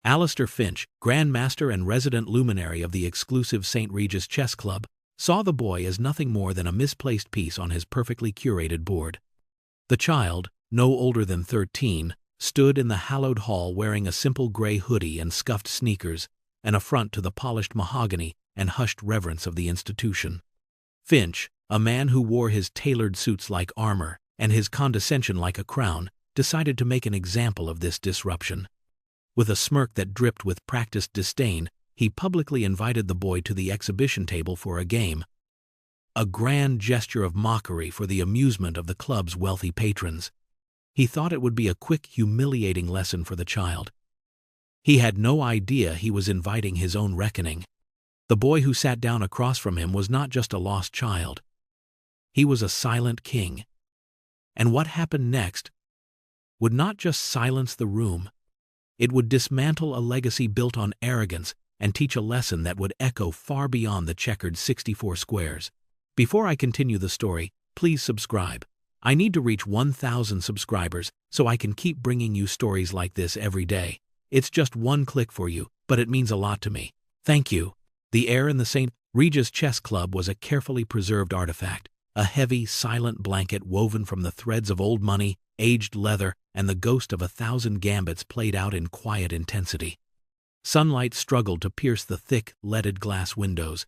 Alistair Finch, Grandmaster and resident luminary of the exclusive St. Regis Chess Club, saw the boy as nothing more than a misplaced piece on his perfectly curated board. The child, no older than 13, stood in the hallowed hall wearing a simple gray hoodie and scuffed sneakers, an affront to the polished mahogany and hushed reverence of the institution. Finch, a man who wore his tailored suits like armor and his condescension like a crown, decided to make an example of this disruption. With a smirk that dripped with practiced disdain, he publicly invited the boy to the exhibition table for a game, a grand gesture of mockery for the amusement of the club's wealthy patrons. He thought it would be a quick, humiliating lesson for the child. He had no idea he was inviting his own reckoning. The boy who sat down across from him was not just a lost child. He was a silent king. And what happened next would not just silence the room. It would dismantle a legacy built on arrogance and teach a lesson that would echo far beyond the checkered 64 squares. Before I continue the story, please subscribe. I need to reach 1,000 subscribers so I can keep bringing you stories like this every day. It's just one click for you, but it means a lot to me. Thank you. The heir in the St. Regis Chess Club was a carefully preserved artifact, a heavy, silent blanket woven from the threads of old money, aged leather, and the ghost of 1,000 gambits played out in quiet intensity. Sunlight struggled to pierce the thick, leaded glass windows,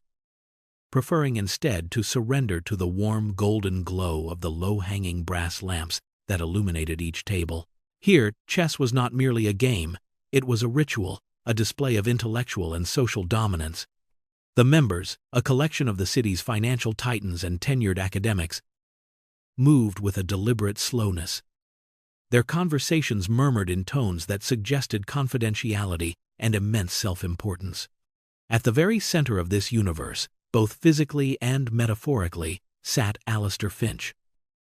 preferring instead to surrender to the warm golden glow of the low-hanging brass lamps that illuminated each table. Here, chess was not merely a game, it was a ritual, a display of intellectual and social dominance. The members, a collection of the city's financial titans and tenured academics, moved with a deliberate slowness. Their conversations murmured in tones that suggested confidentiality and immense self-importance. At the very center of this universe, both physically and metaphorically, sat Alistair Finch.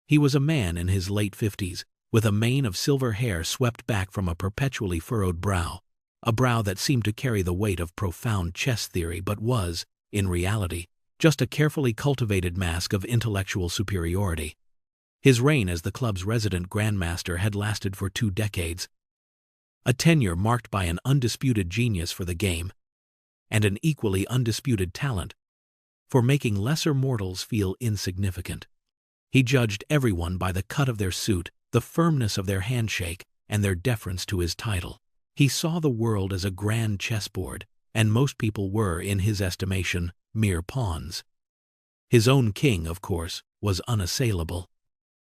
He was a man in his late 50s, with a mane of silver hair swept back from a perpetually furrowed brow, a brow that seemed to carry the weight of profound chess theory but was, in reality, just a carefully cultivated mask of intellectual superiority. His reign as the club's resident Grandmaster had lasted for 2 decades, a tenure marked by an undisputed genius for the game, and an equally undisputed talent for making lesser mortals feel insignificant. He judged everyone by the cut of their suit, the firmness of their handshake, and their deference to his title. He saw the world as a grand chessboard, and most people were, in his estimation, mere pawns. His own king, of course, was unassailable.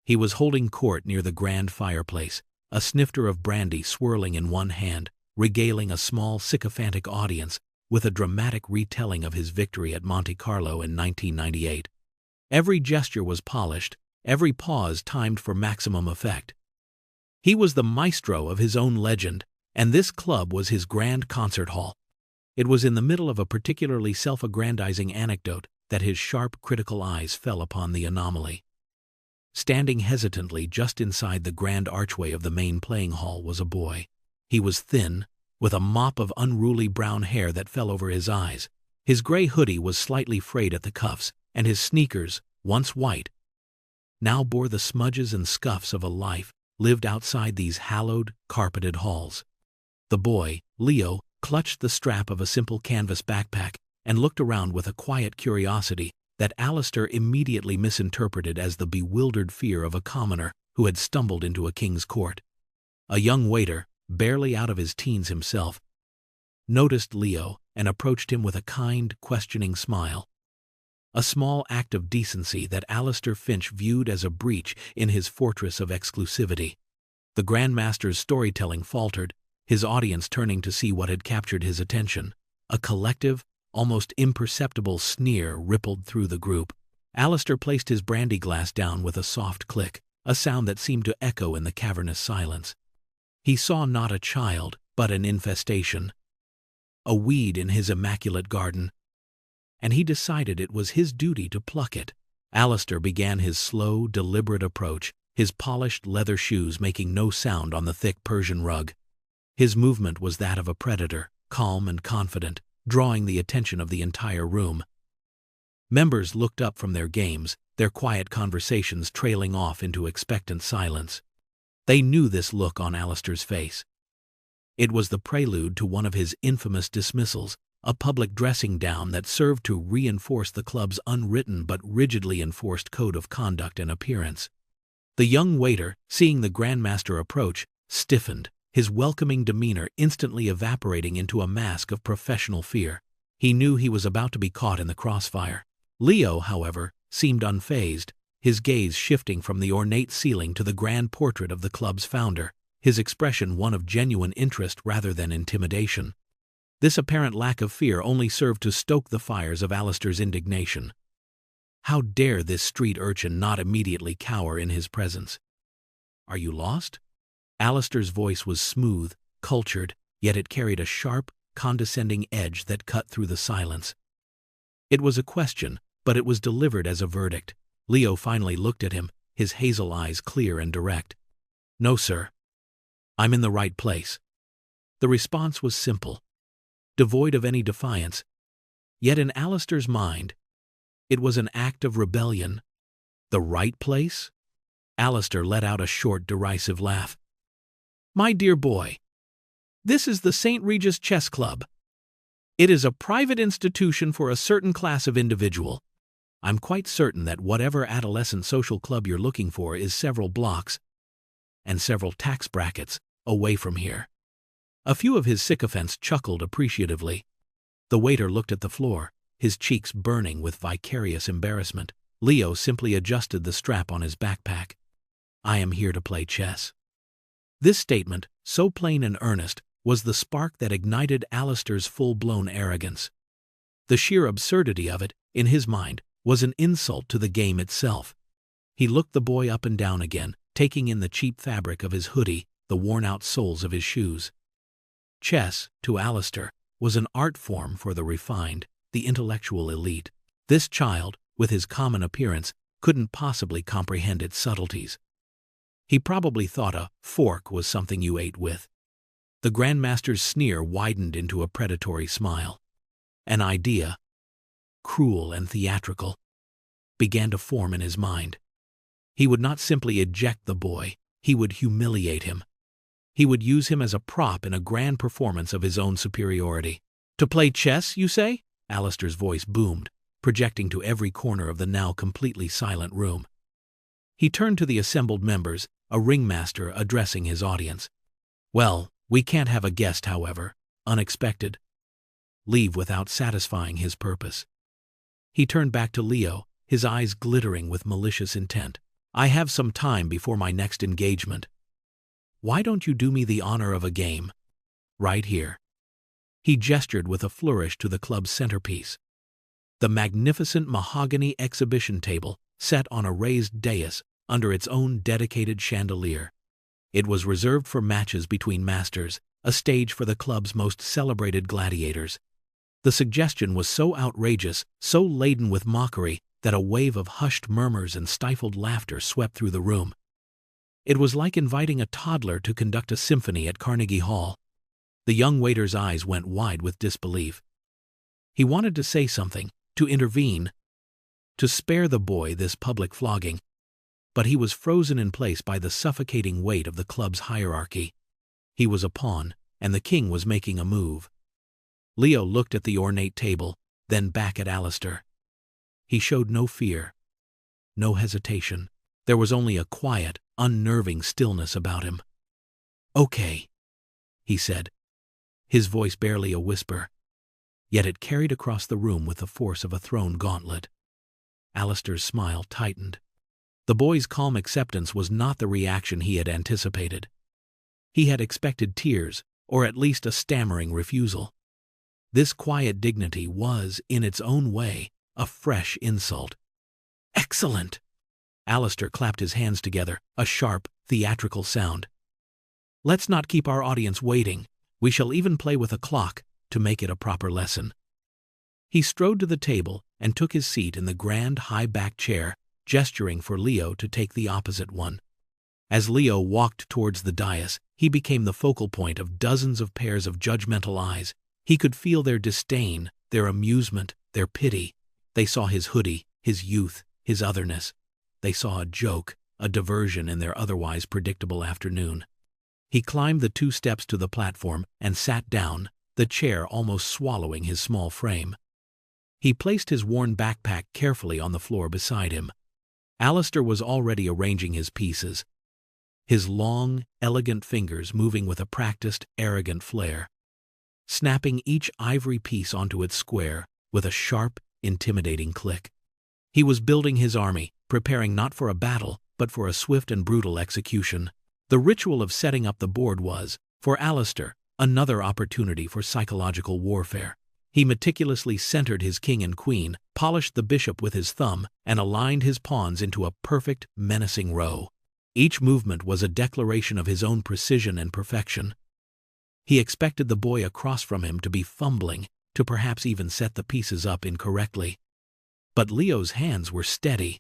He was holding court near the grand fireplace, a snifter of brandy swirling in one hand, regaling a small sycophantic audience with a dramatic retelling of his victory at Monte Carlo in 1998. Every gesture was polished, every pause timed for maximum effect. He was the maestro of his own legend, and this club was his grand concert hall. It was in the middle of a particularly self-aggrandizing anecdote that his sharp, critical eyes fell upon the anomaly. Standing hesitantly just inside the grand archway of the main playing hall was a boy. He was thin, with a mop of unruly brown hair that fell over his eyes. His gray hoodie was slightly frayed at the cuffs, and his sneakers, once white, now bore the smudges and scuffs of a life lived outside these hallowed, carpeted halls. The boy, Leo, clutched the strap of a simple canvas backpack and looked around with a quiet curiosity that Alistair immediately misinterpreted as the bewildered fear of a commoner who had stumbled into a king's court. A young waiter, barely out of his teens himself, noticed Leo and approached him with a kind, questioning smile. A small act of decency that Alistair Finch viewed as a breach in his fortress of exclusivity. The Grandmaster's storytelling faltered, his audience turning to see what had captured his attention. A collective, almost imperceptible sneer rippled through the group. Alistair placed his brandy glass down with a soft click, a sound that seemed to echo in the cavernous silence. He saw not a child, but an infestation, a weed in his immaculate garden, and he decided it was his duty to pluck it. Alistair began his slow, deliberate approach, his polished leather shoes making no sound on the thick Persian rug. His movement was that of a predator, calm and confident, drawing the attention of the entire room. Members looked up from their games, their quiet conversations trailing off into expectant silence. They knew this look on Alistair's face. It was the prelude to one of his infamous dismissals, a public dressing down that served to reinforce the club's unwritten but rigidly enforced code of conduct and appearance. The young waiter, seeing the Grandmaster approach, stiffened, his welcoming demeanor instantly evaporating into a mask of professional fear. He knew he was about to be caught in the crossfire. Leo, however, seemed unfazed, his gaze shifting from the ornate ceiling to the grand portrait of the club's founder, his expression one of genuine interest rather than intimidation. This apparent lack of fear only served to stoke the fires of Alistair's indignation. How dare this street urchin not immediately cower in his presence? "Are you lost?" Alistair's voice was smooth, cultured, yet it carried a sharp, condescending edge that cut through the silence. It was a question, but it was delivered as a verdict. Leo finally looked at him, his hazel eyes clear and direct. "No, sir. I'm in the right place." The response was simple, devoid of any defiance, yet in Alistair's mind, it was an act of rebellion. The right place? Alistair let out a short, derisive laugh. "My dear boy, this is the St. Regis Chess Club. It is a private institution for a certain class of individual. I'm quite certain that whatever adolescent social club you're looking for is several blocks and several tax brackets away from here." A few of his sycophants chuckled appreciatively. The waiter looked at the floor, his cheeks burning with vicarious embarrassment. Leo simply adjusted the strap on his backpack. "I am here to play chess." This statement, so plain and earnest, was the spark that ignited Alistair's full-blown arrogance. The sheer absurdity of it, in his mind, was an insult to the game itself. He looked the boy up and down again, taking in the cheap fabric of his hoodie, the worn-out soles of his shoes. Chess, to Alistair, was an art form for the refined, the intellectual elite. This child, with his common appearance, couldn't possibly comprehend its subtleties. He probably thought a fork was something you ate with. The Grandmaster's sneer widened into a predatory smile. An idea, cruel and theatrical, began to form in his mind. He would not simply eject the boy, he would humiliate him. He would use him as a prop in a grand performance of his own superiority. "To play chess, you say?" Alistair's voice boomed, projecting to every corner of the now completely silent room. He turned to the assembled members, a ringmaster addressing his audience. "Well, we can't have a guest, however, unexpected, leave without satisfying his purpose." He turned back to Leo, his eyes glittering with malicious intent. "I have some time before my next engagement. Why don't you do me the honor of a game? Right here." He gestured with a flourish to the club's centerpiece. The magnificent mahogany exhibition table, set on a raised dais under its own dedicated chandelier. It was reserved for matches between masters, a stage for the club's most celebrated gladiators. The suggestion was so outrageous, so laden with mockery, that a wave of hushed murmurs and stifled laughter swept through the room. It was like inviting a toddler to conduct a symphony at Carnegie Hall. The young waiter's eyes went wide with disbelief. He wanted to say something, to intervene, to spare the boy this public flogging, but he was frozen in place by the suffocating weight of the club's hierarchy. He was a pawn, and the king was making a move. Leo looked at the ornate table, then back at Alistair. He showed no fear, no hesitation. There was only a quiet, unnerving stillness about him. "Okay," he said, his voice barely a whisper, yet it carried across the room with the force of a thrown gauntlet. Alistair's smile tightened. The boy's calm acceptance was not the reaction he had anticipated. He had expected tears, or at least a stammering refusal. This quiet dignity was, in its own way, a fresh insult. "Excellent!" Alistair clapped his hands together, a sharp, theatrical sound. "Let's not keep our audience waiting. We shall even play with a clock, to make it a proper lesson." He strode to the table and took his seat in the grand, high-backed chair, gesturing for Leo to take the opposite one. As Leo walked towards the dais, he became the focal point of dozens of pairs of judgmental eyes. He could feel their disdain, their amusement, their pity. They saw his hoodie, his youth, his otherness. They saw a joke, a diversion in their otherwise predictable afternoon. He climbed the 2 steps to the platform and sat down, the chair almost swallowing his small frame. He placed his worn backpack carefully on the floor beside him. Alistair was already arranging his pieces, his long, elegant fingers moving with a practiced, arrogant flair, snapping each ivory piece onto its square with a sharp, intimidating click. He was building his army, preparing not for a battle, but for a swift and brutal execution. The ritual of setting up the board was, for Alistair, another opportunity for psychological warfare. He meticulously centered his king and queen, polished the bishop with his thumb, and aligned his pawns into a perfect, menacing row. Each movement was a declaration of his own precision and perfection. He expected the boy across from him to be fumbling, to perhaps even set the pieces up incorrectly. But Leo's hands were steady.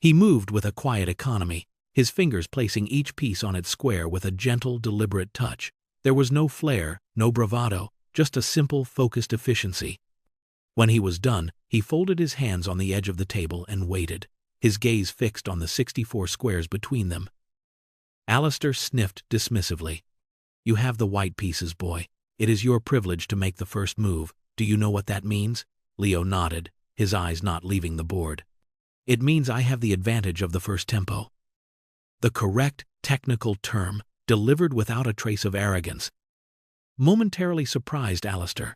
He moved with a quiet economy, his fingers placing each piece on its square with a gentle, deliberate touch. There was no flair, no bravado, just a simple, focused efficiency. When he was done, he folded his hands on the edge of the table and waited, his gaze fixed on the 64 squares between them. Alistair sniffed dismissively. "You have the white pieces, boy. It is your privilege to make the first move. Do you know what that means?" Leo nodded, his eyes not leaving the board. "It means I have the advantage of the first tempo." The correct, technical term, delivered without a trace of arrogance, momentarily surprised Alistair.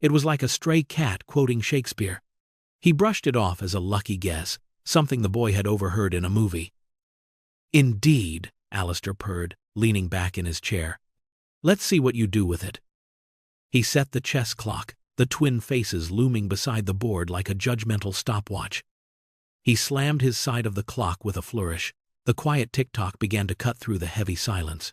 It was like a stray cat quoting Shakespeare. He brushed it off as a lucky guess, something the boy had overheard in a movie. "Indeed," Alistair purred, leaning back in his chair. "Let's see what you do with it." He set the chess clock, the twin faces looming beside the board like a judgmental stopwatch. He slammed his side of the clock with a flourish. The quiet tick-tock began to cut through the heavy silence.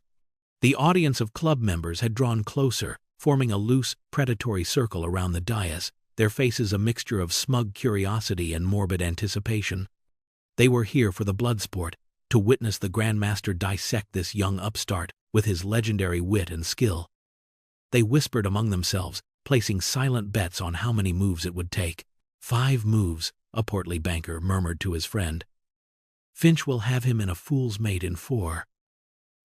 The audience of club members had drawn closer, forming a loose, predatory circle around the dais, their faces a mixture of smug curiosity and morbid anticipation. They were here for the blood sport, to witness the Grandmaster dissect this young upstart with his legendary wit and skill. They whispered among themselves, placing silent bets on how many moves it would take. 5 moves, a portly banker murmured to his friend. "Finch will have him in a fool's mate in 4.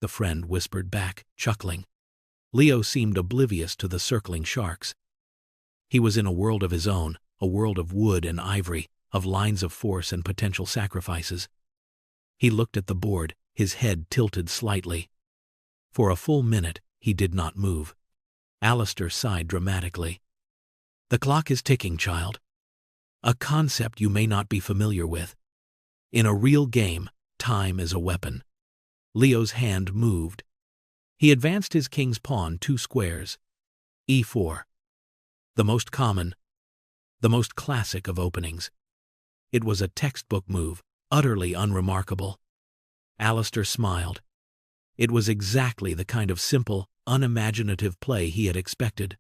The friend whispered back, chuckling. Leo seemed oblivious to the circling sharks. He was in a world of his own, a world of wood and ivory, of lines of force and potential sacrifices. He looked at the board, his head tilted slightly. For a full minute, he did not move. Alistair sighed dramatically. "The clock is ticking, child. A concept you may not be familiar with. In a real game, time is a weapon." Leo's hand moved. He advanced his king's pawn 2 squares. E4. The most common, the most classic of openings. It was a textbook move, utterly unremarkable. Alistair smiled. It was exactly the kind of simple, unimaginative play he had expected.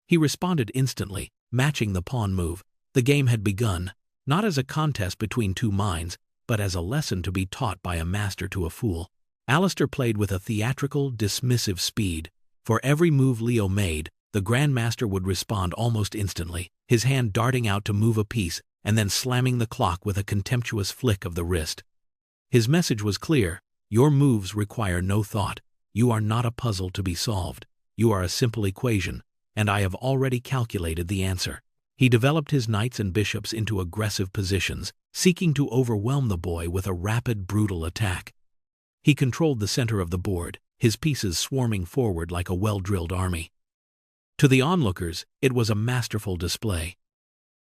He responded instantly, matching the pawn move. The game had begun, not as a contest between 2 minds, but as a lesson to be taught by a master to a fool. Alistair played with a theatrical, dismissive speed. For every move Leo made, the Grandmaster would respond almost instantly, his hand darting out to move a piece and then slamming the clock with a contemptuous flick of the wrist. His message was clear: your moves require no thought. You are not a puzzle to be solved. You are a simple equation, and I have already calculated the answer. He developed his knights and bishops into aggressive positions, seeking to overwhelm the boy with a rapid, brutal attack. He controlled the center of the board, his pieces swarming forward like a well-drilled army. To the onlookers, it was a masterful display.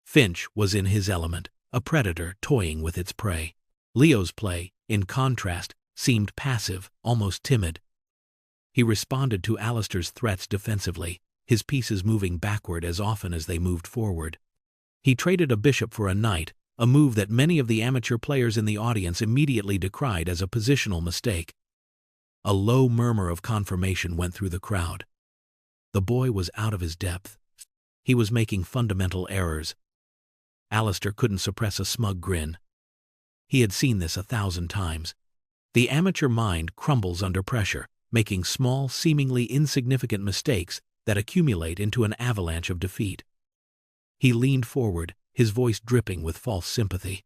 Finch was in his element, a predator toying with its prey. Leo's play, in contrast, seemed passive, almost timid. He responded to Alistair's threats defensively, his pieces moving backward as often as they moved forward. He traded a bishop for a knight, a move that many of the amateur players in the audience immediately decried as a positional mistake. A low murmur of confirmation went through the crowd. The boy was out of his depth. He was making fundamental errors. Alistair couldn't suppress a smug grin. He had seen this 1,000 times. The amateur mind crumbles under pressure, making small, seemingly insignificant mistakes that accumulate into an avalanche of defeat. He leaned forward, his voice dripping with false sympathy.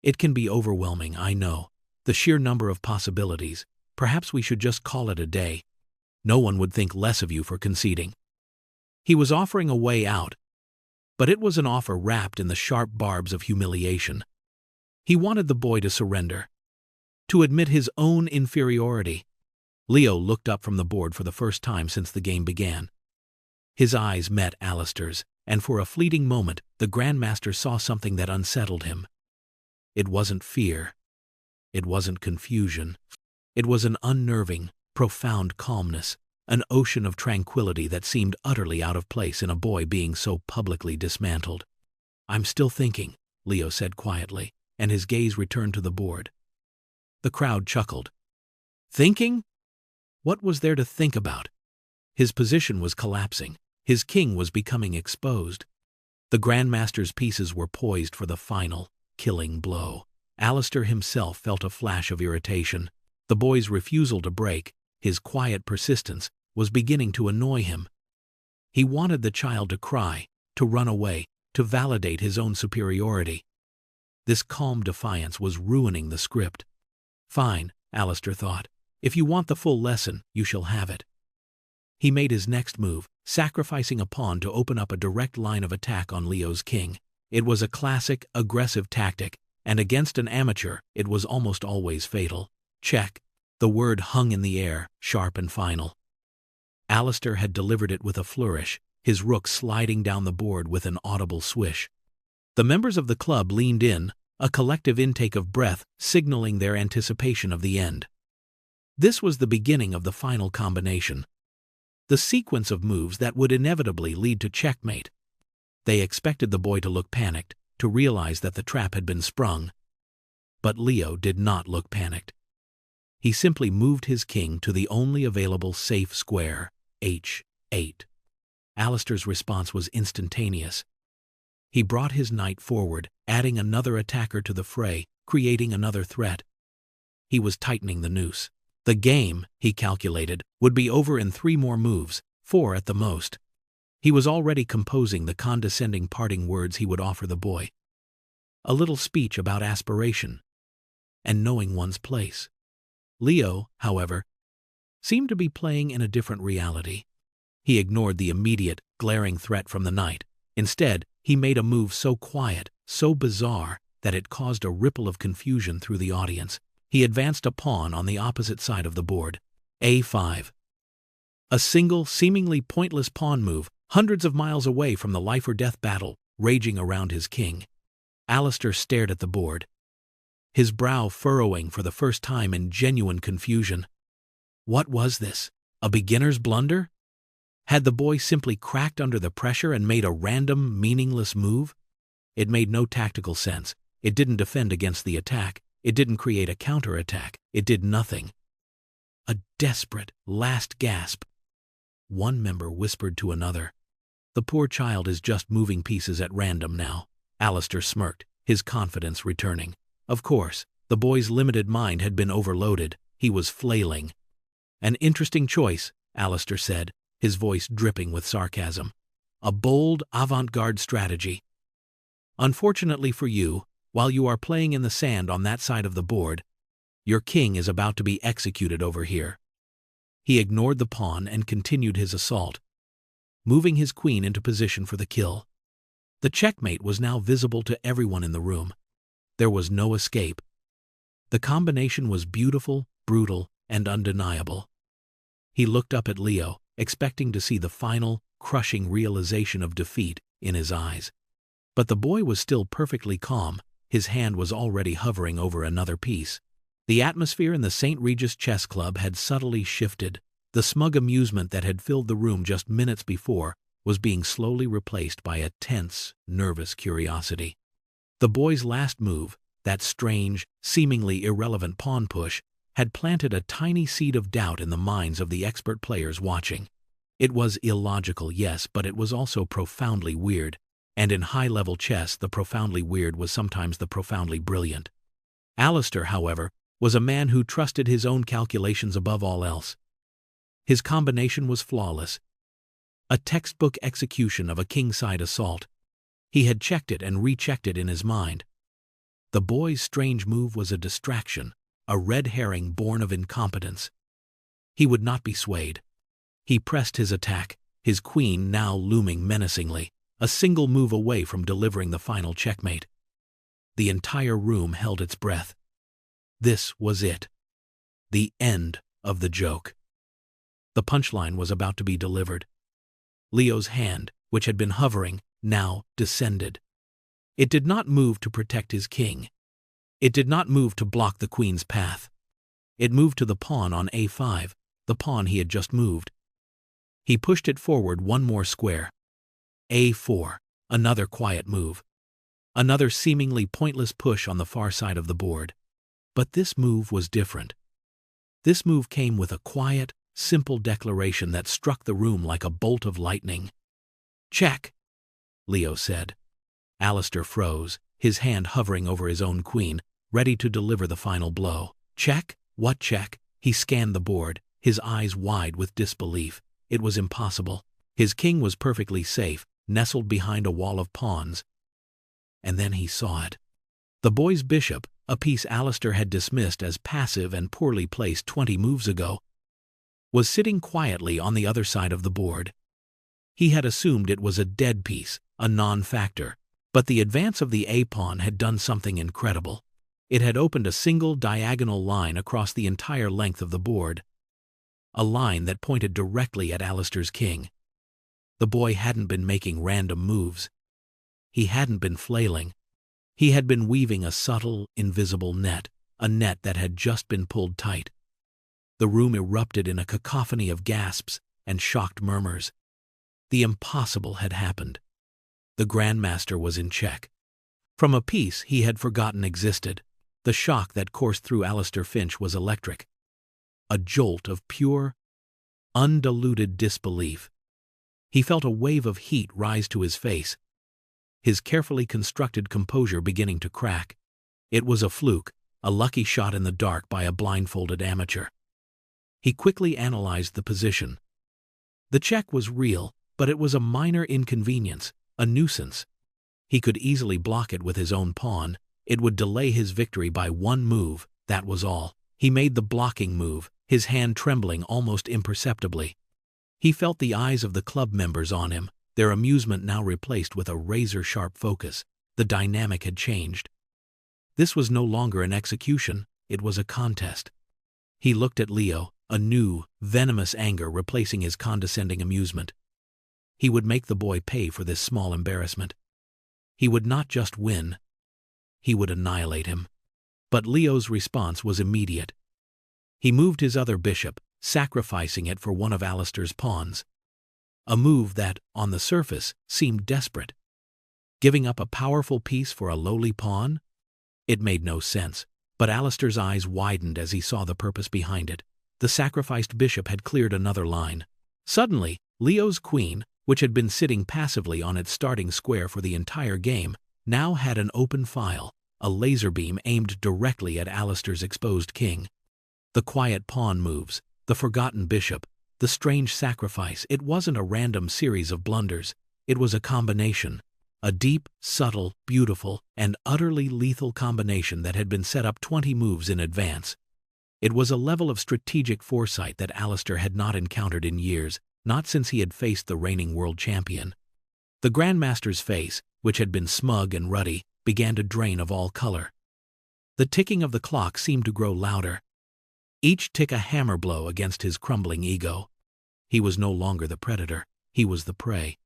"It can be overwhelming, I know. The sheer number of possibilities. perhaps we should just call it a day. No one would think less of you for conceding." He was offering a way out, but it was an offer wrapped in the sharp barbs of humiliation. He wanted the boy to surrender, to admit his own inferiority. Leo looked up from the board for the first time since the game began. His eyes met Alistair's, and for a fleeting moment the Grandmaster saw something that unsettled him. It wasn't fear. It wasn't confusion. It was an unnerving, profound calmness, an ocean of tranquility that seemed utterly out of place in a boy being so publicly dismantled. "I'm still thinking," Leo said quietly, and his gaze returned to the board. The crowd chuckled. Thinking? What was there to think about? His position was collapsing. His king was becoming exposed. The Grandmaster's pieces were poised for the final, killing blow. Alistair himself felt a flash of irritation. The boy's refusal to break, his quiet persistence, was beginning to annoy him. He wanted the child to cry, to run away, to validate his own superiority. This calm defiance was ruining the script. "Fine," Alistair thought. "If you want the full lesson, you shall have it." He made his next move, sacrificing a pawn to open up a direct line of attack on Leo's king. It was a classic, aggressive tactic, and against an amateur, it was almost always fatal. Check. The word hung in the air, sharp and final. Alistair had delivered it with a flourish, his rook sliding down the board with an audible swish. The members of the club leaned in, a collective intake of breath signaling their anticipation of the end. This was the beginning of the final combination. The sequence of moves that would inevitably lead to checkmate. They expected the boy to look panicked, to realize that the trap had been sprung. But Leo did not look panicked. He simply moved his king to the only available safe square, h8. Alistair's response was instantaneous. He brought his knight forward, adding another attacker to the fray, creating another threat. He was tightening the noose. The game, he calculated, would be over in 3 more moves, 4 at the most. He was already composing the condescending parting words he would offer the boy. A little speech about aspiration and knowing one's place. Leo, however, seemed to be playing in a different reality. He ignored the immediate, glaring threat from the knight. Instead, he made a move so quiet, so bizarre, that it caused a ripple of confusion through the audience. He advanced a pawn on the opposite side of the board. A5. A single, seemingly pointless pawn move, hundreds of miles away from the life-or-death battle raging around his king. Alistair stared at the board, his brow furrowing for the first time in genuine confusion. What was this? A beginner's blunder? Had the boy simply cracked under the pressure and made a random, meaningless move? It made no tactical sense. It didn't defend against the attack. It didn't create a counterattack. It did nothing. A desperate, last gasp. One member whispered to another. "The poor child is just moving pieces at random now." Alistair smirked, his confidence returning. Of course, the boy's limited mind had been overloaded. He was flailing. "An interesting choice," Alistair said, his voice dripping with sarcasm. "A bold, avant-garde strategy. Unfortunately for you, while you are playing in the sand on that side of the board, your king is about to be executed over here." He ignored the pawn and continued his assault, moving his queen into position for the kill. The checkmate was now visible to everyone in the room. There was no escape. The combination was beautiful, brutal, and undeniable. He looked up at Leo, expecting to see the final, crushing realization of defeat in his eyes. But the boy was still perfectly calm. His hand was already hovering over another piece. The atmosphere in the St. Regis Chess Club had subtly shifted. The smug amusement that had filled the room just minutes before was being slowly replaced by a tense, nervous curiosity. The boy's last move, that strange, seemingly irrelevant pawn push, had planted a tiny seed of doubt in the minds of the expert players watching. It was illogical, yes, but it was also profoundly weird. And in high-level chess, the profoundly weird was sometimes the profoundly brilliant. Alistair, however, was a man who trusted his own calculations above all else. His combination was flawless. A textbook execution of a kingside assault. He had checked it and rechecked it in his mind. The boy's strange move was a distraction, a red herring born of incompetence. He would not be swayed. He pressed his attack, his queen now looming menacingly, a single move away from delivering the final checkmate. The entire room held its breath. This was it. The end of the joke. The punchline was about to be delivered. Leo's hand, which had been hovering, now descended. It did not move to protect his king. It did not move to block the queen's path. It moved to the pawn on a5, the pawn he had just moved. He pushed it forward one more square. a4, another quiet move. Another seemingly pointless push on the far side of the board. But this move was different. This move came with a quiet, simple declaration that struck the room like a bolt of lightning. "Check," Leo said. Alistair froze, his hand hovering over his own queen, ready to deliver the final blow. "Check? What check?" He scanned the board, his eyes wide with disbelief. It was impossible. His king was perfectly safe, nestled behind a wall of pawns. And then he saw it. The boy's bishop, a piece Alistair had dismissed as passive and poorly placed 20 moves ago, was sitting quietly on the other side of the board. He had assumed it was a dead piece, a non-factor, but the advance of the a-pawn had done something incredible. It had opened a single diagonal line across the entire length of the board, a line that pointed directly at Alistair's king. The boy hadn't been making random moves. He hadn't been flailing. He had been weaving a subtle, invisible net, a net that had just been pulled tight. The room erupted in a cacophony of gasps and shocked murmurs. The impossible had happened. The Grandmaster was in check. From a piece he had forgotten existed, the shock that coursed through Alistair Finch was electric. A jolt of pure, undiluted disbelief. He felt a wave of heat rise to his face, his carefully constructed composure beginning to crack. It was a fluke, a lucky shot in the dark by a blindfolded amateur. He quickly analyzed the position. The check was real, but it was a minor inconvenience, a nuisance. He could easily block it with his own pawn. It would delay his victory by one move, that was all. He made the blocking move, his hand trembling almost imperceptibly. He felt the eyes of the club members on him, their amusement now replaced with a razor-sharp focus. The dynamic had changed. This was no longer an execution, it was a contest. He looked at Leo, a new, venomous anger replacing his condescending amusement. He would make the boy pay for this small embarrassment. He would not just win, he would annihilate him. But Leo's response was immediate. He moved his other bishop, sacrificing it for one of Alistair's pawns. A move that, on the surface, seemed desperate. Giving up a powerful piece for a lowly pawn? It made no sense, but Alistair's eyes widened as he saw the purpose behind it. The sacrificed bishop had cleared another line. Suddenly, Leo's queen, which had been sitting passively on its starting square for the entire game, now had an open file, a laser beam aimed directly at Alistair's exposed king. The quiet pawn moves, the forgotten bishop, the strange sacrifice, it wasn't a random series of blunders, it was a combination. A deep, subtle, beautiful, and utterly lethal combination that had been set up 20 moves in advance. It was a level of strategic foresight that Alistair had not encountered in years, not since he had faced the reigning world champion. The Grandmaster's face, which had been smug and ruddy, began to drain of all color. The ticking of the clock seemed to grow louder. Each tick a hammer blow against his crumbling ego. He was no longer the predator, he was the prey.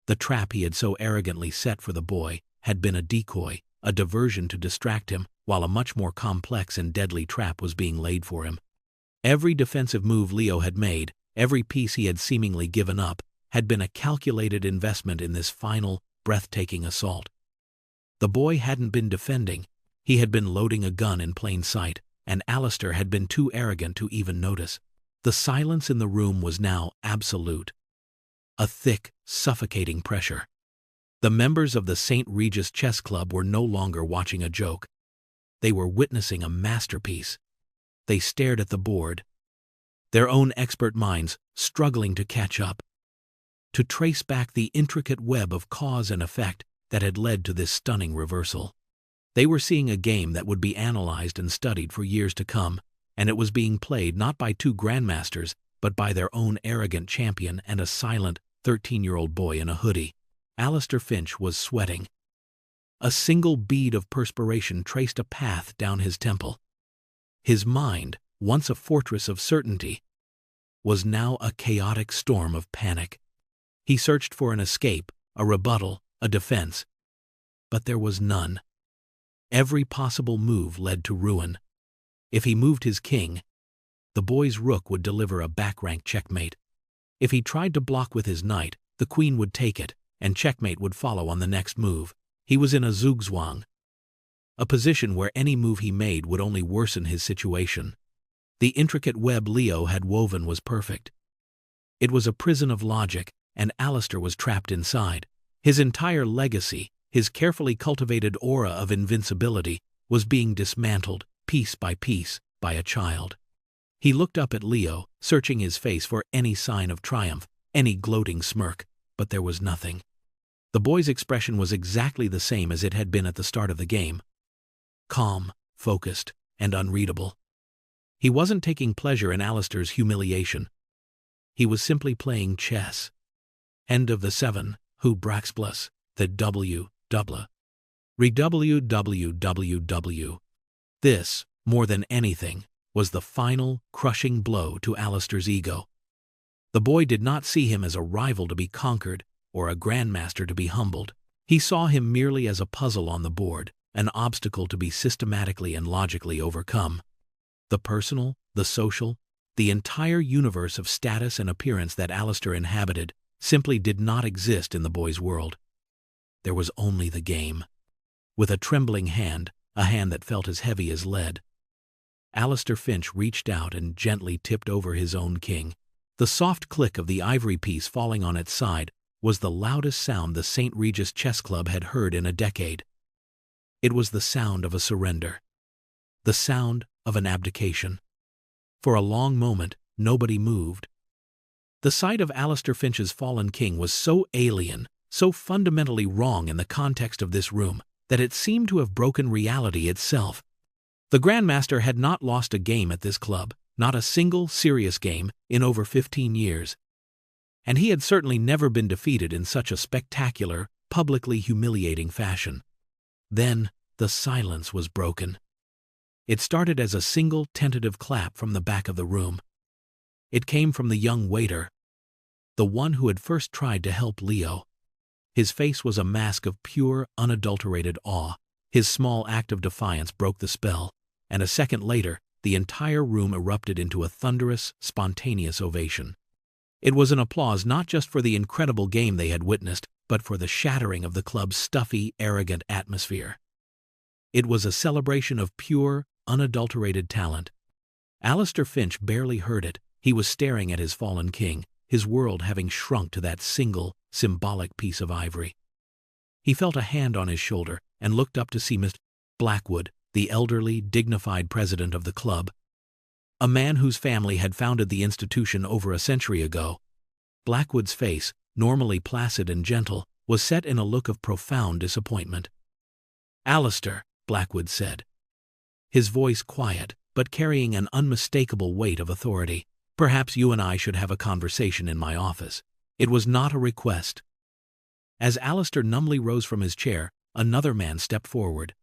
The trap he had so arrogantly set for the boy had been a decoy, a diversion to distract him, while a much more complex and deadly trap was being laid for him. Every defensive move Leo had made, every piece he had seemingly given up, had been a calculated investment in this final, breathtaking assault. The boy hadn't been defending, he had been loading a gun in plain sight, and Alistair had been too arrogant to even notice. The silence in the room was now absolute. A thick, suffocating pressure. The members of the St. Regis Chess Club were no longer watching a joke. They were witnessing a masterpiece. They stared at the board, their own expert minds struggling to catch up, to trace back the intricate web of cause and effect that had led to this stunning reversal. They were seeing a game that would be analyzed and studied for years to come, and it was being played not by two grandmasters, but by their own arrogant champion and a silent, 13-year-old boy in a hoodie. Alistair Finch was sweating. A single bead of perspiration traced a path down his temple. His mind, once a fortress of certainty, was now a chaotic storm of panic. He searched for an escape, a rebuttal, a defense, but there was none. Every possible move led to ruin. If he moved his king, the boy's rook would deliver a back-rank checkmate. If he tried to block with his knight, the queen would take it, and checkmate would follow on the next move. He was in a zugzwang, a position where any move he made would only worsen his situation. The intricate web Leo had woven was perfect. It was a prison of logic, and Alistair was trapped inside. His entire legacy, his carefully cultivated aura of invincibility, was being dismantled, piece by piece, by a child. He looked up at Leo, searching his face for any sign of triumph, any gloating smirk, but there was nothing. The boy's expression was exactly the same as it had been at the start of the game. Calm, focused, and unreadable. He wasn't taking pleasure in Alistair's humiliation. He was simply playing chess. End of the 7, who Braxplus, the W. WWWWW. This, more than anything, was the final, crushing blow to Alistair's ego. The boy did not see him as a rival to be conquered, or a grandmaster to be humbled. He saw him merely as a puzzle on the board, an obstacle to be systematically and logically overcome. The personal, the social, the entire universe of status and appearance that Alistair inhabited simply did not exist in the boy's world. There was only the game. With a trembling hand, a hand that felt as heavy as lead, Alistair Finch reached out and gently tipped over his own king. The soft click of the ivory piece falling on its side was the loudest sound the St. Regis Chess Club had heard in a decade. It was the sound of a surrender. The sound of an abdication. For a long moment, nobody moved. The sight of Alistair Finch's fallen king was so alien, so fundamentally wrong in the context of this room, that it seemed to have broken reality itself. The Grandmaster had not lost a game at this club, not a single serious game, in over 15 years. And he had certainly never been defeated in such a spectacular, publicly humiliating fashion. Then, the silence was broken. It started as a single tentative clap from the back of the room. It came from the young waiter, the one who had first tried to help Leo. His face was a mask of pure, unadulterated awe. His small act of defiance broke the spell, and a second later, the entire room erupted into a thunderous, spontaneous ovation. It was an applause not just for the incredible game they had witnessed, but for the shattering of the club's stuffy, arrogant atmosphere. It was a celebration of pure, unadulterated talent. Alistair Finch barely heard it. He was staring at his fallen king, his world having shrunk to that single, symbolic piece of ivory. He felt a hand on his shoulder and looked up to see Mr. Blackwood, the elderly, dignified president of the club, a man whose family had founded the institution over a century ago. Blackwood's face, normally placid and gentle, was set in a look of profound disappointment. "Alistair," Blackwood said, his voice quiet, but carrying an unmistakable weight of authority, "perhaps you and I should have a conversation in my office." It was not a request. As Alistair numbly rose from his chair, another man stepped forward.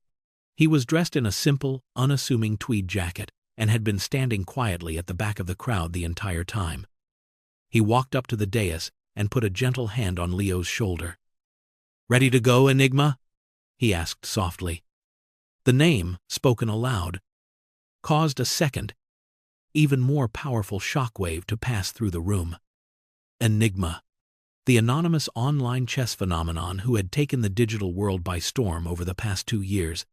He was dressed in a simple, unassuming tweed jacket, and had been standing quietly at the back of the crowd the entire time. He walked up to the dais and put a gentle hand on Leo's shoulder. "Ready to go, Enigma?" he asked softly. The name, spoken aloud, caused a second, even more powerful shockwave to pass through the room. Enigma, the anonymous online chess phenomenon who had taken the digital world by storm over the past 2 years.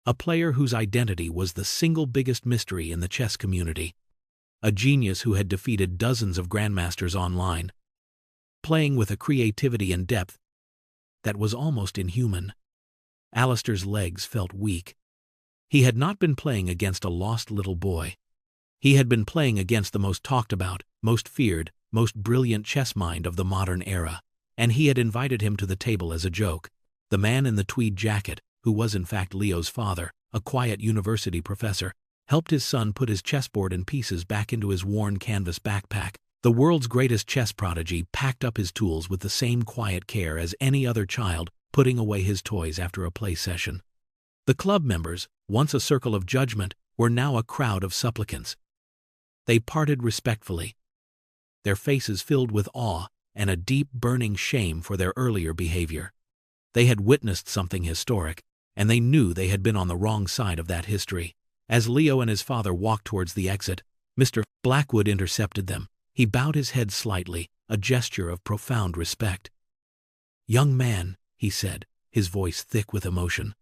A player whose identity was the single biggest mystery in the chess community. A genius who had defeated dozens of grandmasters online, playing with a creativity and depth that was almost inhuman. Alistair's legs felt weak. He had not been playing against a lost little boy. He had been playing against the most talked about, most feared, most brilliant chess mind of the modern era, and he had invited him to the table as a joke. The man in the tweed jacket, who was in fact Leo's father, a quiet university professor, helped his son put his chessboard and pieces back into his worn canvas backpack. The world's greatest chess prodigy packed up his tools with the same quiet care as any other child, putting away his toys after a play session. The club members, once a circle of judgment, were now a crowd of supplicants. They parted respectfully, their faces filled with awe and a deep burning shame for their earlier behavior. They had witnessed something historic, and they knew they had been on the wrong side of that history. As Leo and his father walked towards the exit, Mr. Blackwood intercepted them. He bowed his head slightly, a gesture of profound respect. "Young man," he said, his voice thick with emotion,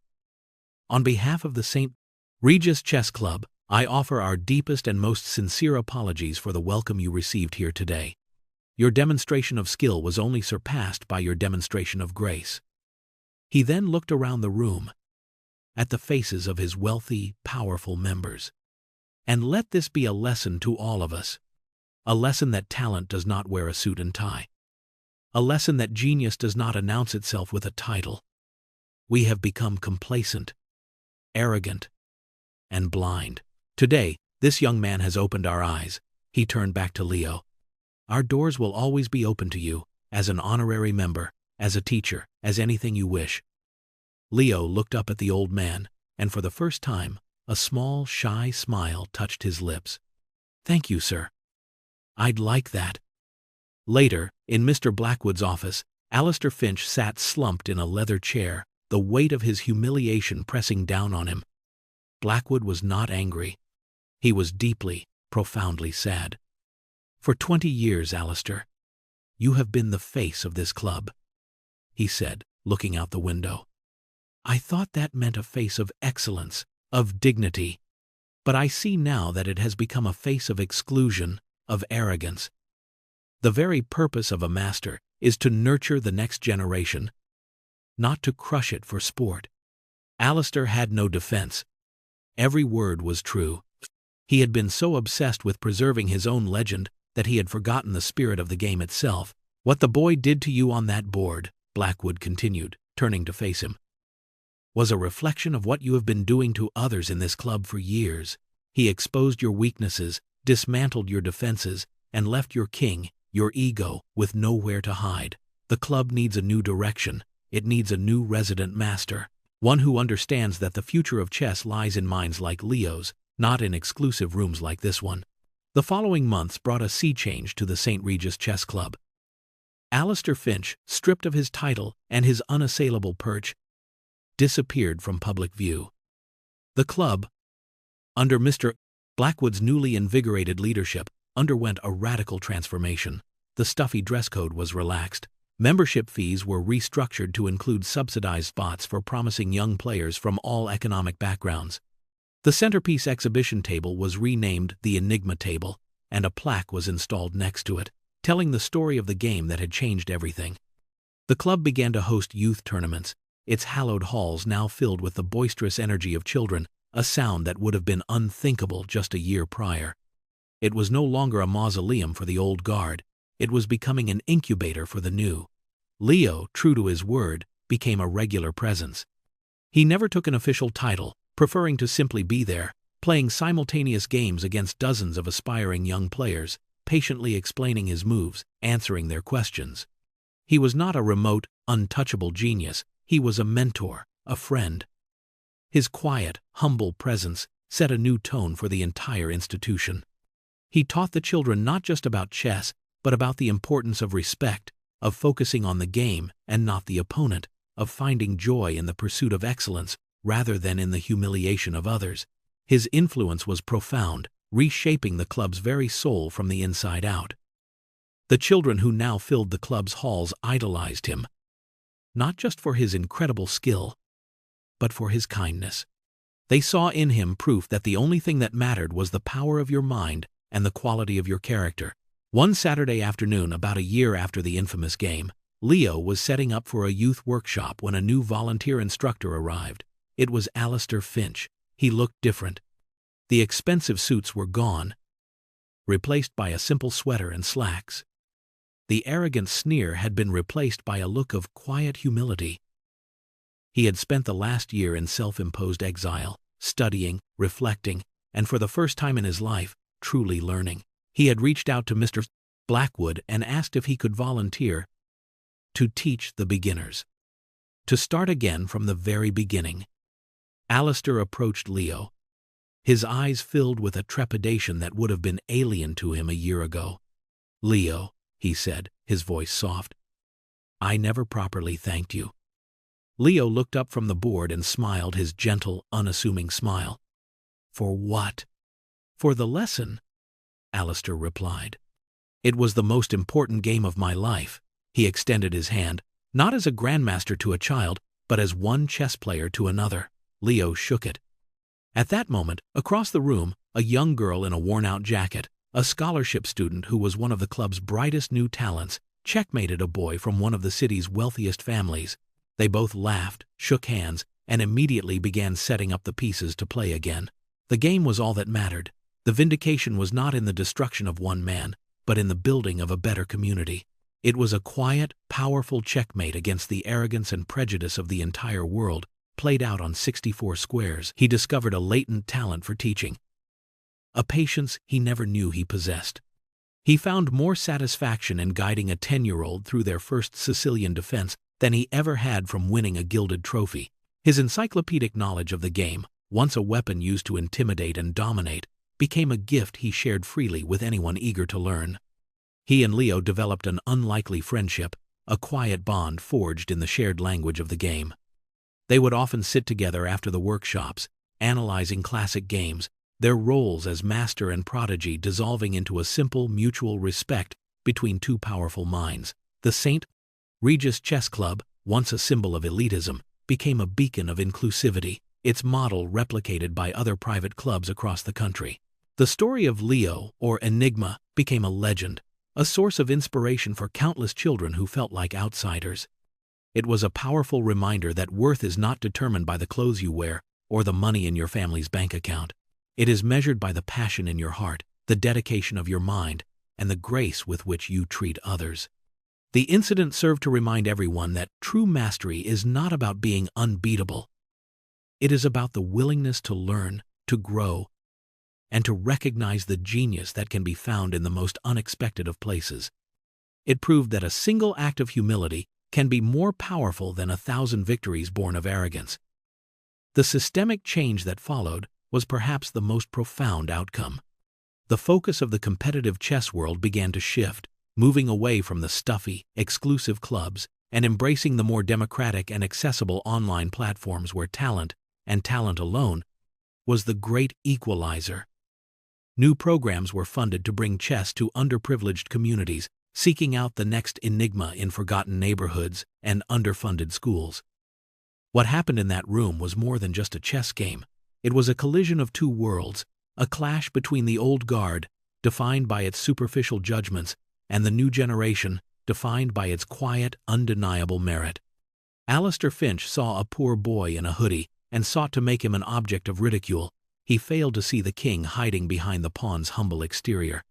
"on behalf of the St. Regis Chess Club, I offer our deepest and most sincere apologies for the welcome you received here today. Your demonstration of skill was only surpassed by your demonstration of grace." He then looked around the room, at the faces of his wealthy, powerful members. "And let this be a lesson to all of us. A lesson that talent does not wear a suit and tie. A lesson that genius does not announce itself with a title. We have become complacent, arrogant, and blind. Today, this young man has opened our eyes." He turned back to Leo. "Our doors will always be open to you, as an honorary member, as a teacher, as anything you wish." Leo looked up at the old man, and for the first time, a small, shy smile touched his lips. "Thank you, sir. I'd like that." Later, in Mr. Blackwood's office, Alistair Finch sat slumped in a leather chair, the weight of his humiliation pressing down on him. Blackwood was not angry. He was deeply, profoundly sad. "For 20 years, Alistair, you have been the face of this club," he said, looking out the window. "I thought that meant a face of excellence, of dignity. But I see now that it has become a face of exclusion, of arrogance. The very purpose of a master is to nurture the next generation, not to crush it for sport." Alistair had no defense. Every word was true. He had been so obsessed with preserving his own legend that he had forgotten the spirit of the game itself. "What the boy did to you on that board," Blackwood continued, turning to face him, "was a reflection of what you have been doing to others in this club for years. He exposed your weaknesses, dismantled your defenses, and left your king, your ego, with nowhere to hide. The club needs a new direction. It needs a new resident master, one who understands that the future of chess lies in minds like Leo's, not in exclusive rooms like this one." The following months brought a sea change to the St. Regis Chess Club. Alistair Finch, stripped of his title and his unassailable perch, disappeared from public view. The club, under Mr. Blackwood's newly invigorated leadership, underwent a radical transformation. The stuffy dress code was relaxed. Membership fees were restructured to include subsidized spots for promising young players from all economic backgrounds. The centerpiece exhibition table was renamed the Enigma table, and a plaque was installed next to it, telling the story of the game that had changed everything. The club began to host youth tournaments, its hallowed halls now filled with the boisterous energy of children, a sound that would have been unthinkable just a year prior. It was no longer a mausoleum for the old guard. It was becoming an incubator for the new. Leo, true to his word, became a regular presence. He never took an official title, preferring to simply be there, playing simultaneous games against dozens of aspiring young players, patiently explaining his moves, answering their questions. He was not a remote, untouchable genius. He was a mentor, a friend. His quiet, humble presence set a new tone for the entire institution. He taught the children not just about chess, but about the importance of respect, of focusing on the game and not the opponent, of finding joy in the pursuit of excellence rather than in the humiliation of others. His influence was profound, reshaping the club's very soul from the inside out. The children who now filled the club's halls idolized him, not just for his incredible skill, but for his kindness. They saw in him proof that the only thing that mattered was the power of your mind and the quality of your character. One Saturday afternoon, about a year after the infamous game, Leo was setting up for a youth workshop when a new volunteer instructor arrived. It was Alistair Finch. He looked different. The expensive suits were gone, replaced by a simple sweater and slacks. The arrogant sneer had been replaced by a look of quiet humility. He had spent the last year in self-imposed exile, studying, reflecting, and for the first time in his life, truly learning. He had reached out to Mr. Blackwood and asked if he could volunteer to teach the beginners. To start again from the very beginning. Alistair approached Leo. His eyes filled with a trepidation that would have been alien to him a year ago. "Leo," he said, his voice soft, "I never properly thanked you." Leo looked up from the board and smiled his gentle, unassuming smile. "For what?" "For the lesson," Alistair replied. "It was the most important game of my life." He extended his hand, not as a grandmaster to a child, but as one chess player to another. Leo shook it. At that moment, across the room, a young girl in a worn-out jacket, a scholarship student who was one of the club's brightest new talents, checkmated a boy from one of the city's wealthiest families. They both laughed, shook hands, and immediately began setting up the pieces to play again. The game was all that mattered. The vindication was not in the destruction of one man, but in the building of a better community. It was a quiet, powerful checkmate against the arrogance and prejudice of the entire world, played out on 64 squares. He discovered a latent talent for teaching, a patience he never knew he possessed. He found more satisfaction in guiding a 10-year-old through their first Sicilian defense than he ever had from winning a gilded trophy. His encyclopedic knowledge of the game, once a weapon used to intimidate and dominate, became a gift he shared freely with anyone eager to learn. He and Leo developed an unlikely friendship, a quiet bond forged in the shared language of the game. They would often sit together after the workshops, analyzing classic games, their roles as master and prodigy dissolving into a simple mutual respect between two powerful minds. The St. Regis Chess Club, once a symbol of elitism, became a beacon of inclusivity, its model replicated by other private clubs across the country. The story of Leo, or Enigma, became a legend, a source of inspiration for countless children who felt like outsiders. It was a powerful reminder that worth is not determined by the clothes you wear or the money in your family's bank account. It is measured by the passion in your heart, the dedication of your mind, and the grace with which you treat others. The incident served to remind everyone that true mastery is not about being unbeatable. It is about the willingness to learn, to grow, and to recognize the genius that can be found in the most unexpected of places. It proved that a single act of humility can be more powerful than 1,000 victories born of arrogance. The systemic change that followed was perhaps the most profound outcome. The focus of the competitive chess world began to shift, moving away from the stuffy, exclusive clubs and embracing the more democratic and accessible online platforms where talent, and talent alone, was the great equalizer. New programs were funded to bring chess to underprivileged communities, seeking out the next Enigma in forgotten neighborhoods and underfunded schools. What happened in that room was more than just a chess game. It was a collision of two worlds, a clash between the old guard, defined by its superficial judgments, and the new generation, defined by its quiet, undeniable merit. Alistair Finch saw a poor boy in a hoodie and sought to make him an object of ridicule. He failed to see the king hiding behind the pawn's humble exterior.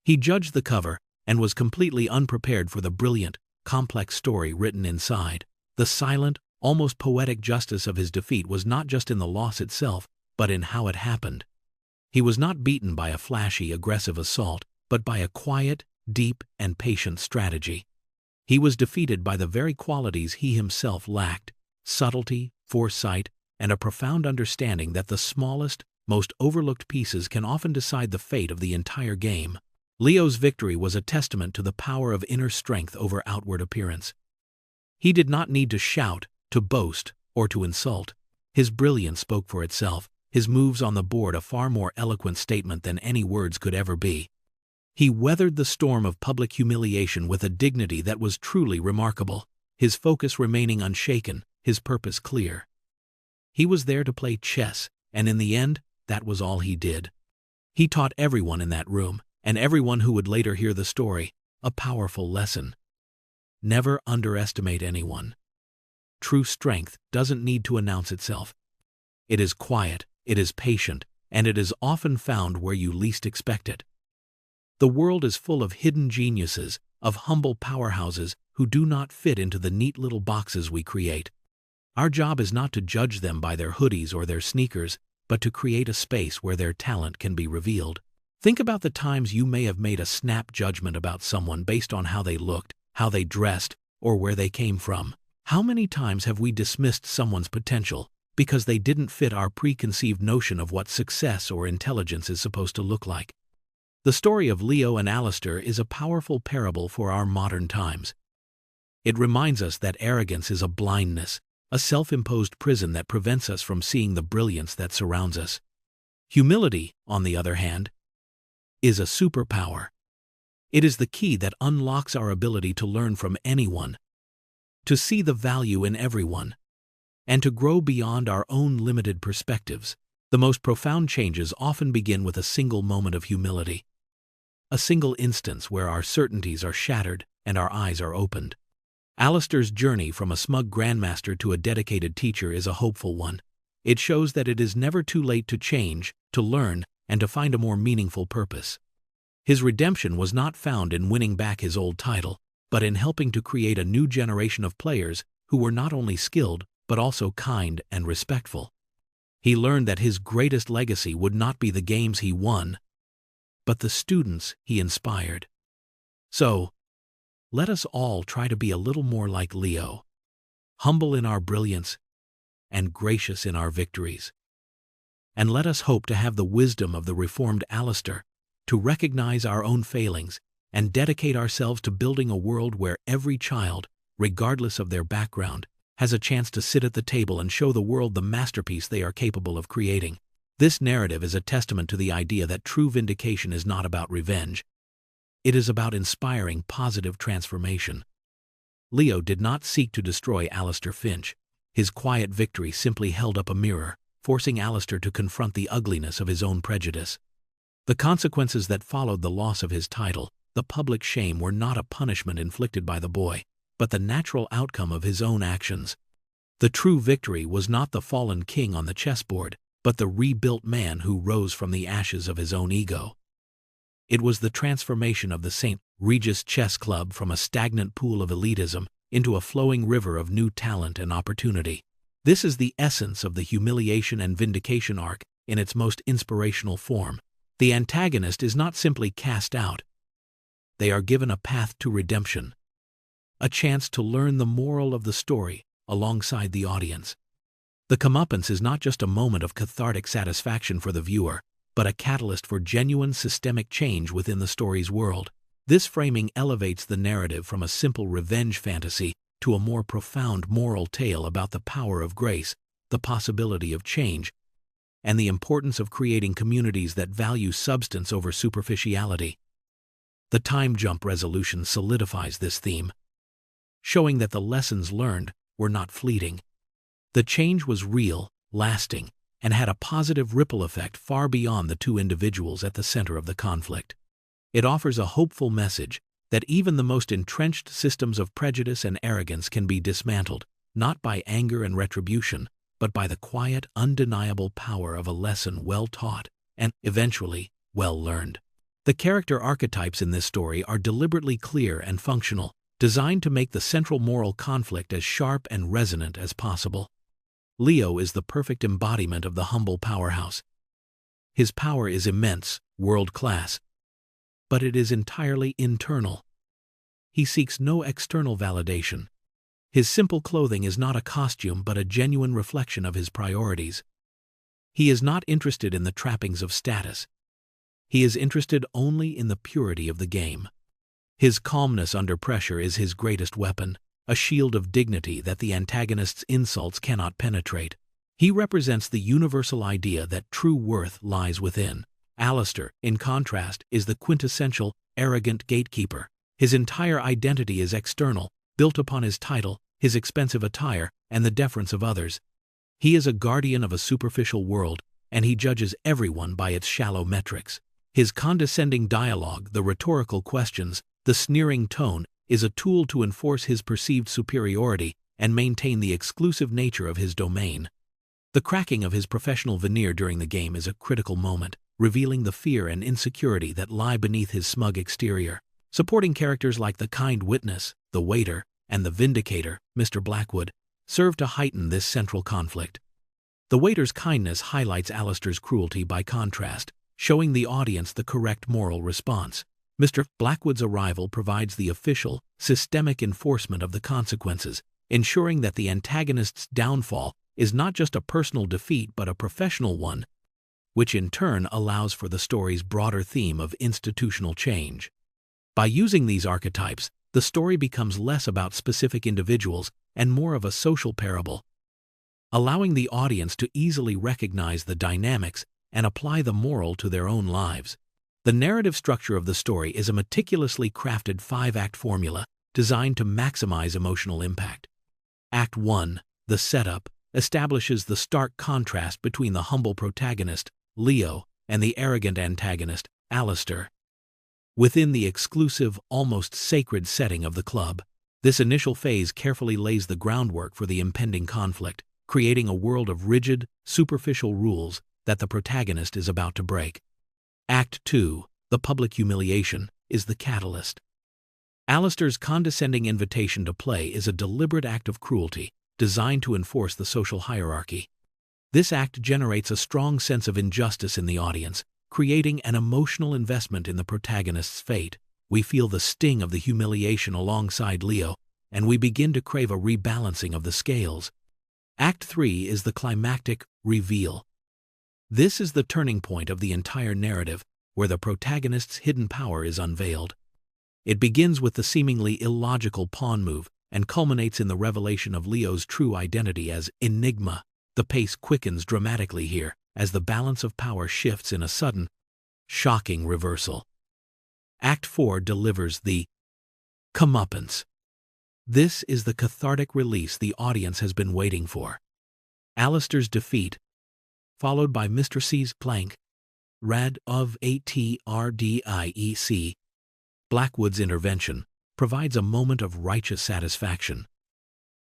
He judged the cover and was completely unprepared for the brilliant, complex story written inside. The silent, almost poetic justice of his defeat was not just in the loss itself, but in how it happened. He was not beaten by a flashy, aggressive assault, but by a quiet, deep, and patient strategy. He was defeated by the very qualities he himself lacked: subtlety, foresight, and a profound understanding that the smallest, most overlooked pieces can often decide the fate of the entire game. Leo's victory was a testament to the power of inner strength over outward appearance. He did not need to shout, to boast, or to insult. His brilliance spoke for itself, his moves on the board a far more eloquent statement than any words could ever be. He weathered the storm of public humiliation with a dignity that was truly remarkable, his focus remaining unshaken, his purpose clear. He was there to play chess, and in the end, that was all he did. He taught everyone in that room, and everyone who would later hear the story, a powerful lesson. Never underestimate anyone. True strength doesn't need to announce itself. It is quiet, it is patient, and it is often found where you least expect it. The world is full of hidden geniuses, of humble powerhouses who do not fit into the neat little boxes we create. Our job is not to judge them by their hoodies or their sneakers, but to create a space where their talent can be revealed. Think about the times you may have made a snap judgment about someone based on how they looked, how they dressed, or where they came from. How many times have we dismissed someone's potential because they didn't fit our preconceived notion of what success or intelligence is supposed to look like? The story of Leo and Alistair is a powerful parable for our modern times. It reminds us that arrogance is a blindness, a self-imposed prison that prevents us from seeing the brilliance that surrounds us. Humility, on the other hand, is a superpower. It is the key that unlocks our ability to learn from anyone, to see the value in everyone, and to grow beyond our own limited perspectives. The most profound changes often begin with a single moment of humility, a single instance where our certainties are shattered and our eyes are opened. Alistair's journey from a smug grandmaster to a dedicated teacher is a hopeful one. It shows that it is never too late to change, to learn, and to find a more meaningful purpose. His redemption was not found in winning back his old title, but in helping to create a new generation of players who were not only skilled, but also kind and respectful. He learned that his greatest legacy would not be the games he won, but the students he inspired. So, let us all try to be a little more like Leo, humble in our brilliance and gracious in our victories. And let us hope to have the wisdom of the reformed Alistair, to recognize our own failings and dedicate ourselves to building a world where every child, regardless of their background, has a chance to sit at the table and show the world the masterpiece they are capable of creating. This narrative is a testament to the idea that true vindication is not about revenge. It is about inspiring positive transformation. Leo did not seek to destroy Alistair Finch. His quiet victory simply held up a mirror, forcing Alistair to confront the ugliness of his own prejudice. The consequences that followed the loss of his title, the public shame, were not a punishment inflicted by the boy, but the natural outcome of his own actions. The true victory was not the fallen king on the chessboard, but the rebuilt man who rose from the ashes of his own ego. It was the transformation of the St. Regis Chess Club from a stagnant pool of elitism into a flowing river of new talent and opportunity. This is the essence of the humiliation and vindication arc in its most inspirational form. The antagonist is not simply cast out. They are given a path to redemption, a chance to learn the moral of the story alongside the audience. The comeuppance is not just a moment of cathartic satisfaction for the viewer, but a catalyst for genuine systemic change within the story's world. This framing elevates the narrative from a simple revenge fantasy to a more profound moral tale about the power of grace, the possibility of change, and the importance of creating communities that value substance over superficiality. The time jump resolution solidifies this theme, showing that the lessons learned were not fleeting. The change was real, lasting, and had a positive ripple effect far beyond the two individuals at the center of the conflict. It offers a hopeful message that even the most entrenched systems of prejudice and arrogance can be dismantled, not by anger and retribution, but by the quiet, undeniable power of a lesson well taught and, eventually, well learned. The character archetypes in this story are deliberately clear and functional, designed to make the central moral conflict as sharp and resonant as possible. Leo is the perfect embodiment of the humble powerhouse. His power is immense, world-class, but it is entirely internal. He seeks no external validation. His simple clothing is not a costume but a genuine reflection of his priorities. He is not interested in the trappings of status. He is interested only in the purity of the game. His calmness under pressure is his greatest weapon, a shield of dignity that the antagonist's insults cannot penetrate. He represents the universal idea that true worth lies within. Alistair, in contrast, is the quintessential, arrogant gatekeeper. His entire identity is external, built upon his title, his expensive attire, and the deference of others. He is a guardian of a superficial world, and he judges everyone by its shallow metrics. His condescending dialogue, the rhetorical questions, the sneering tone, is a tool to enforce his perceived superiority and maintain the exclusive nature of his domain. The cracking of his professional veneer during the game is a critical moment, revealing the fear and insecurity that lie beneath his smug exterior. Supporting characters like the kind witness, the waiter, and the vindicator, Mr. Blackwood, serve to heighten this central conflict. The waiter's kindness highlights Alistair's cruelty by contrast, showing the audience the correct moral response. Mr. Blackwood's arrival provides the official, systemic enforcement of the consequences, ensuring that the antagonist's downfall is not just a personal defeat but a professional one, which in turn allows for the story's broader theme of institutional change. By using these archetypes, the story becomes less about specific individuals and more of a social parable, allowing the audience to easily recognize the dynamics and apply the moral to their own lives. The narrative structure of the story is a meticulously crafted 5-act formula designed to maximize emotional impact. Act 1, the setup, establishes the stark contrast between the humble protagonist, Leo, and the arrogant antagonist, Alistair. Within the exclusive, almost sacred setting of the club, this initial phase carefully lays the groundwork for the impending conflict, creating a world of rigid, superficial rules that the protagonist is about to break. Act 2, the public humiliation, is the catalyst. Alistair's condescending invitation to play is a deliberate act of cruelty, designed to enforce the social hierarchy. This act generates a strong sense of injustice in the audience, creating an emotional investment in the protagonist's fate. We feel the sting of the humiliation alongside Leo, and we begin to crave a rebalancing of the scales. Act 3 is the climactic reveal. This is the turning point of the entire narrative, where the protagonist's hidden power is unveiled. It begins with the seemingly illogical pawn move and culminates in the revelation of Leo's true identity as Enigma. The pace quickens dramatically here, as the balance of power shifts in a sudden, shocking reversal. Act 4 delivers the comeuppance. This is the cathartic release the audience has been waiting for. Alistair's defeat, followed by Mr. C's plank, rad of ATRDIEC, Blackwood's intervention, provides a moment of righteous satisfaction.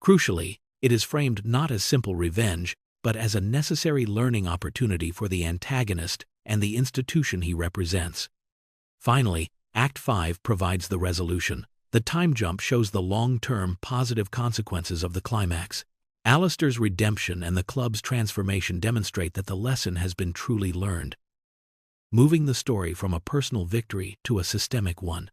Crucially, it is framed not as simple revenge, but as a necessary learning opportunity for the antagonist and the institution he represents. Finally, Act 5 provides the resolution. The time jump shows the long-term positive consequences of the climax. Alistair's redemption and the club's transformation demonstrate that the lesson has been truly learned, moving the story from a personal victory to a systemic one.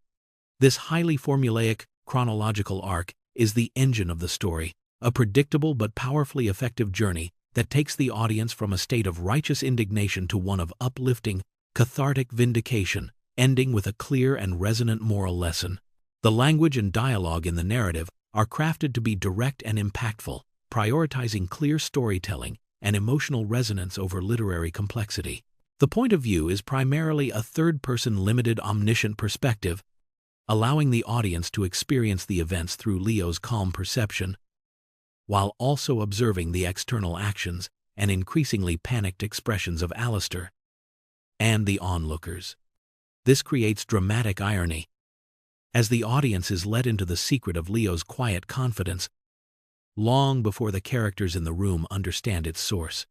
This highly formulaic, chronological arc is the engine of the story, a predictable but powerfully effective journey that takes the audience from a state of righteous indignation to one of uplifting, cathartic vindication, ending with a clear and resonant moral lesson. The language and dialogue in the narrative are crafted to be direct and impactful, prioritizing clear storytelling and emotional resonance over literary complexity. The point of view is primarily a third-person limited omniscient perspective, allowing the audience to experience the events through Leo's calm perception, while also observing the external actions and increasingly panicked expressions of Alistair and the onlookers. This creates dramatic irony, as the audience is led into the secret of Leo's quiet confidence long before the characters in the room understand its source.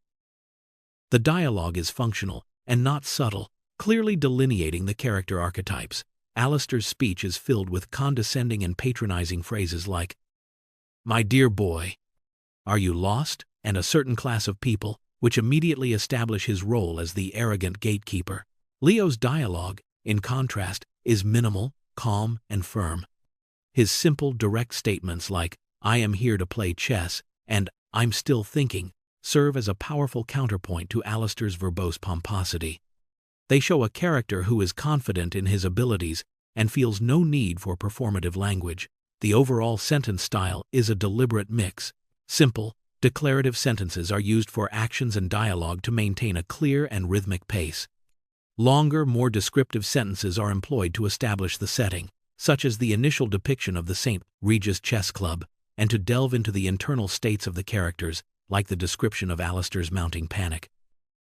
The dialogue is functional and not subtle, clearly delineating the character archetypes. Alistair's speech is filled with condescending and patronizing phrases like, "My dear boy, are you lost?" and a certain class of people, which immediately establish his role as the arrogant gatekeeper. Leo's dialogue, in contrast, is minimal, calm, and firm. His simple, direct statements like, "I am here to play chess," and "I'm still thinking," serve as a powerful counterpoint to Alistair's verbose pomposity. They show a character who is confident in his abilities and feels no need for performative language. The overall sentence style is a deliberate mix. Simple, declarative sentences are used for actions and dialogue to maintain a clear and rhythmic pace. Longer, more descriptive sentences are employed to establish the setting, such as the initial depiction of the St. Regis Chess Club, and to delve into the internal states of the characters, like the description of Alistair's mounting panic.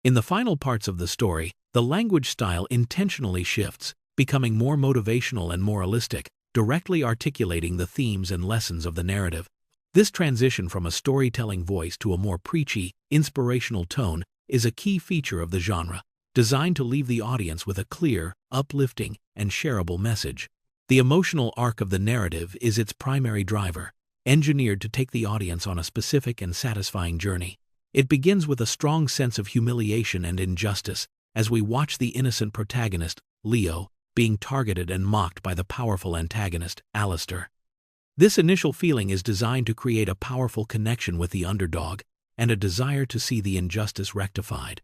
In the final parts of the story, the language style intentionally shifts, becoming more motivational and moralistic, directly articulating the themes and lessons of the narrative. This transition from a storytelling voice to a more preachy, inspirational tone is a key feature of the genre, designed to leave the audience with a clear, uplifting, and shareable message. The emotional arc of the narrative is its primary driver. engineered to take the audience on a specific and satisfying journey. It begins with a strong sense of humiliation and injustice as we watch the innocent protagonist, Leo, being targeted and mocked by the powerful antagonist, Alistair. This initial feeling is designed to create a powerful connection with the underdog and a desire to see the injustice rectified.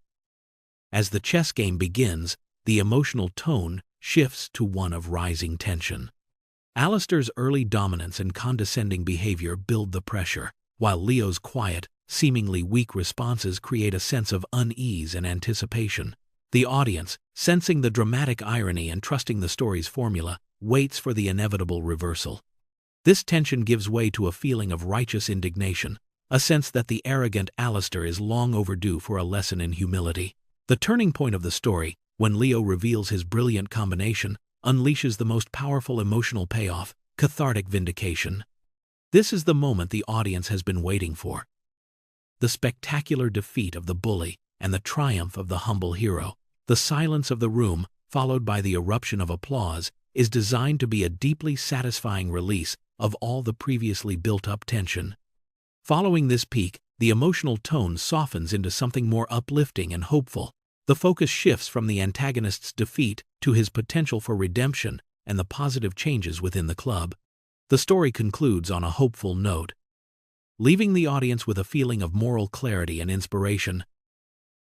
As the chess game begins, the emotional tone shifts to one of rising tension. Alistair's early dominance and condescending behavior build the pressure, while Leo's quiet, seemingly weak responses create a sense of unease and anticipation. The audience, sensing the dramatic irony and trusting the story's formula, waits for the inevitable reversal. This tension gives way to a feeling of righteous indignation, a sense that the arrogant Alistair is long overdue for a lesson in humility. The turning point of the story, when Leo reveals his brilliant combination, unleashes the most powerful emotional payoff, cathartic vindication. This is the moment the audience has been waiting for. The spectacular defeat of the bully and the triumph of the humble hero. The silence of the room, followed by the eruption of applause, is designed to be a deeply satisfying release of all the previously built-up tension. Following this peak, the emotional tone softens into something more uplifting and hopeful. The focus shifts from the antagonist's defeat to his potential for redemption and the positive changes within the club. The story concludes on a hopeful note, leaving the audience with a feeling of moral clarity and inspiration,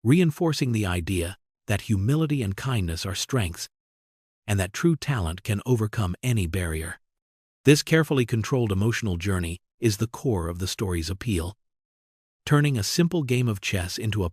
reinforcing the idea that humility and kindness are strengths, and that true talent can overcome any barrier. This carefully controlled emotional journey is the core of the story's appeal, turning a simple game of chess into a